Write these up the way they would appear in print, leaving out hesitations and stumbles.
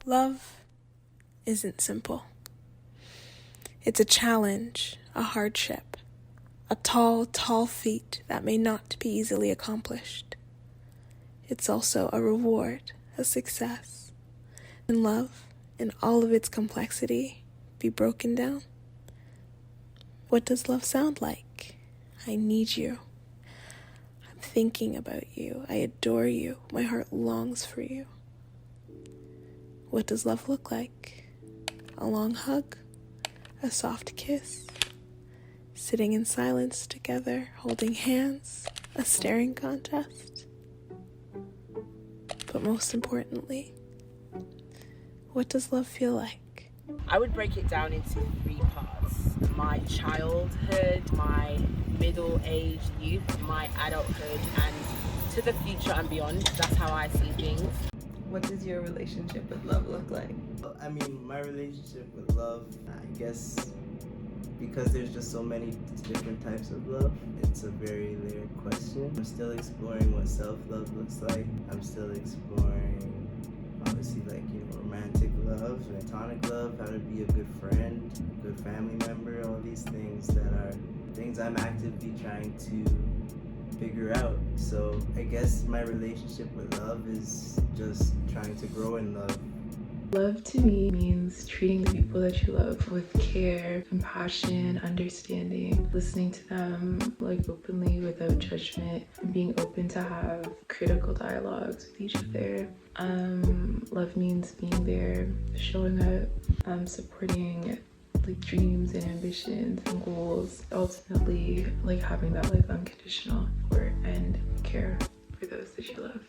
Love isn't simple. It's a challenge, a hardship, a tall, tall feat that may not be easily accomplished. It's also a reward, a success. Can love, in all of its complexity, be broken down? What does love sound like? I need you. I'm thinking about you. I adore you. My heart longs for you. What does love look like? A long hug? A soft kiss? Sitting in silence together, holding hands? A staring contest? But most importantly, what does love feel like? I would break it down into 3 parts. My childhood, my middle-aged youth, my adulthood, and to the future and beyond. That's how I see things. What does your relationship with love look like? I mean, my relationship with love, I guess, because there's just so many different types of love, it's a very layered question. I'm still exploring what self-love looks like. I'm still exploring, obviously, romantic love, platonic love, how to be a good friend, a good family member, all these things that are things I'm actively trying to figure out. So I guess my relationship with love is just trying to grow in love. Love to me means treating the people that you love with care, compassion, understanding, listening to them openly without judgment, and being open to have critical dialogues with each other. Love means being there, showing up, supporting dreams and ambitions and goals. Ultimately, having that unconditional support and care for those that you love.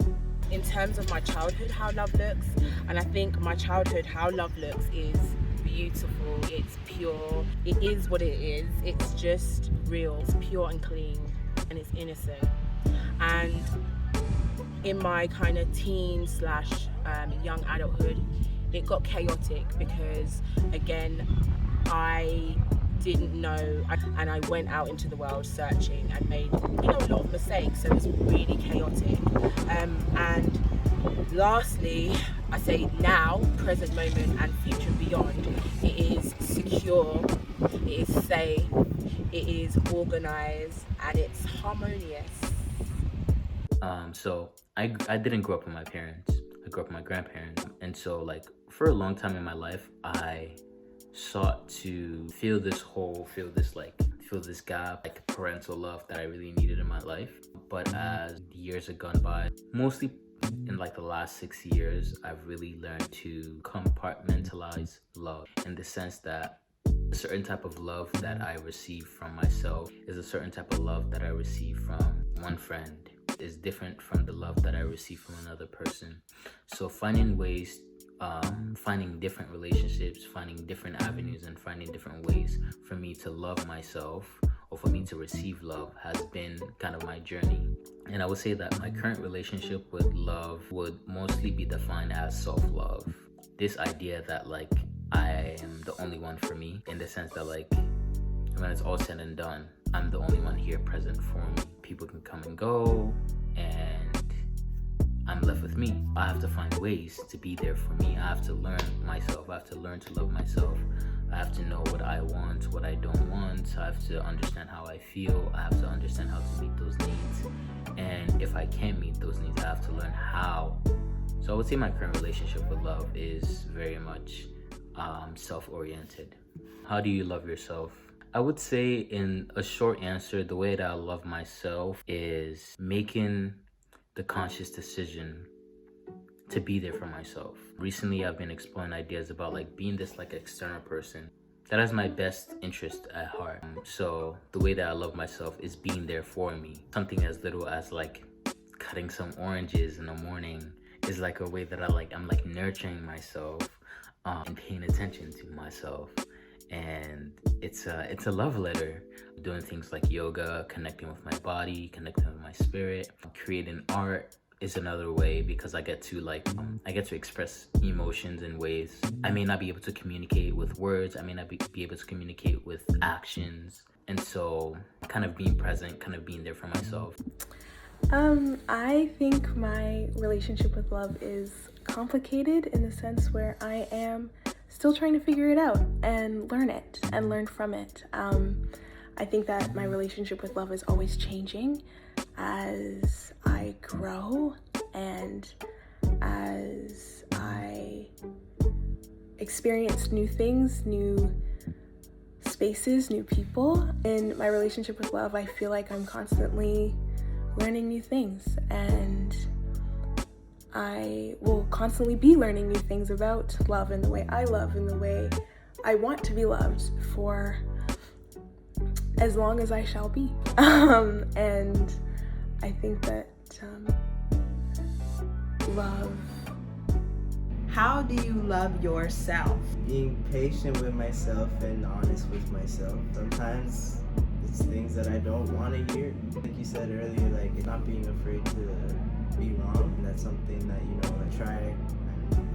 In terms of my childhood, how love looks, and I think my childhood, how love looks is beautiful, it's pure, it is what it is, it's just real, it's pure and clean, and it's innocent. And in my kind of teen / young adulthood, it got chaotic because, again, I didn't know, and I went out into the world searching and made a lot of mistakes, so it was really chaotic. And lastly, I say now, present moment and future beyond, it is secure, it is safe, it is organized, and it's harmonious. So I didn't grow up with my parents. I grew up with my grandparents, and so for a long time in my life, I sought to fill this gap, parental love that I really needed in my life. But as the years have gone by, mostly in the last 6 years, I've really learned to compartmentalize love in the sense that a certain type of love that I receive from myself is a certain type of love that I receive from one friend is different from the love that I receive from another person. So finding ways, finding different relationships, finding different avenues, and finding different ways for me to love myself or for me to receive love has been kind of my journey. And I would say that my current relationship with love would mostly be defined as self-love. This idea that I am the only one for me, in the sense that when it's all said and done, I'm the only one here present for me. People can come and go, and I'm left with me. I have to find ways to be there for me. I have to learn myself. I have to learn to love myself. I have to know what I want, what I don't want. I have to understand how I feel. I have to understand how to meet those needs. And if I can't meet those needs, I have to learn how. So I would say my current relationship with love is very much self-oriented. How do you love yourself? I would say, in a short answer, the way that I love myself is making the conscious decision to be there for myself. Recently, I've been exploring ideas about being this external person that has my best interest at heart. So the way that I love myself is being there for me. Something as little as cutting some oranges in the morning is a way that I'm nurturing myself and paying attention to myself. And it's a love letter. Doing things like yoga, connecting with my body, connecting with my spirit. Creating art is another way, because I get to express emotions in ways I may not be able to communicate with words. I may not be able to communicate with actions. And so kind of being present, kind of being there for myself. I think my relationship with love is complicated in the sense where I am still trying to figure it out and learn it and learn from it. I think that my relationship with love is always changing as I grow and as I experience new things, new spaces, new people. In my relationship with love, I feel like I'm constantly learning new things, and I will constantly be learning new things about love and the way I love and the way I want to be loved for as long as I shall be. And I think that love. How do you love yourself? Being patient with myself and honest with myself. Sometimes it's things that I don't want to hear. Like you said earlier, like not being afraid to be wrong. And that's something that, I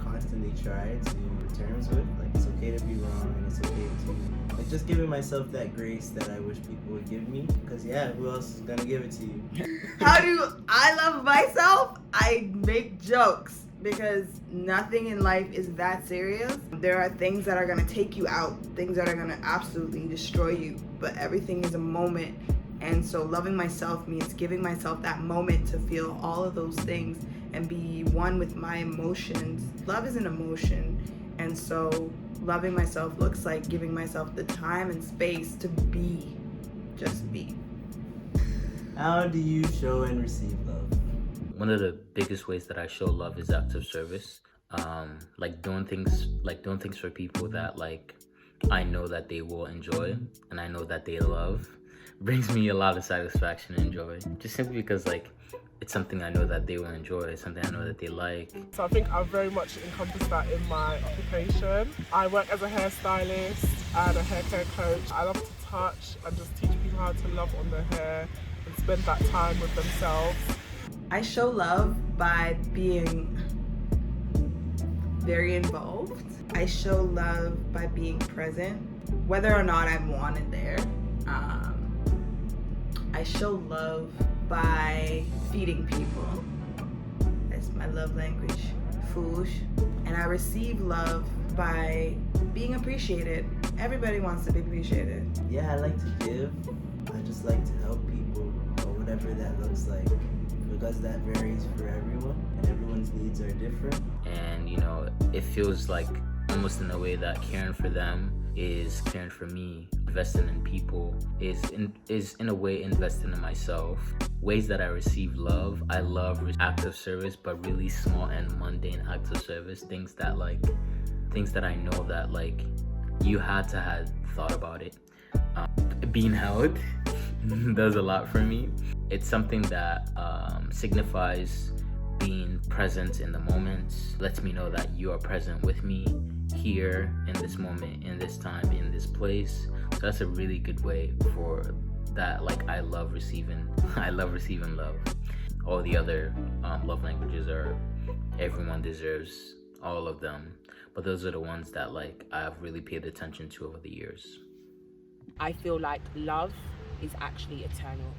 constantly try to terms with. Like, it's okay to be wrong, and it's okay to, like, just giving myself that grace that I wish people would give me. Because, yeah, who else is gonna give it to you? How do I love myself? I make jokes because nothing in life is that serious. There are things that are gonna take you out, things that are gonna absolutely destroy you, but everything is a moment. And so loving myself means giving myself that moment to feel all of those things and be one with my emotions. Love is an emotion, and so loving myself looks like giving myself the time and space to be, just be. How do you show and receive love? One of the biggest ways that I show love is acts of service. Like doing things for people that, like, I know that they will enjoy and I know that they love, brings me a lot of satisfaction and joy. Just simply because, like, it's something I know that they will enjoy, it's something I know that they like. So I think I very much encompass that in my occupation. I work as a hairstylist and a hair care coach. I love to touch and just teach people how to love on their hair and spend that time with themselves. I show love by being very involved. I show love by being present, whether or not I'm wanted there. I show love by feeding people. That's my love language, food. And I receive love by being appreciated. Everybody wants to be appreciated. Yeah, I like to give. I just like to help people, or whatever that looks like, because that varies for everyone, and everyone's needs are different. And, it feels like almost in a way that caring for them is caring for me. Investing in people is in a way investing in myself. Ways that I receive love, I love acts of service, but really small and mundane acts of service. Things that I know that, like, you had to have thought about it. Being held does a lot for me. It's something that signifies being present in the moment, lets me know that you are present with me here in this moment, in this time, in this place. So that's a really good way for that. Like, I love receiving love. All the other love languages are, everyone deserves all of them, but those are the ones that, like, I've really paid attention to over the years. I feel like love is actually eternal.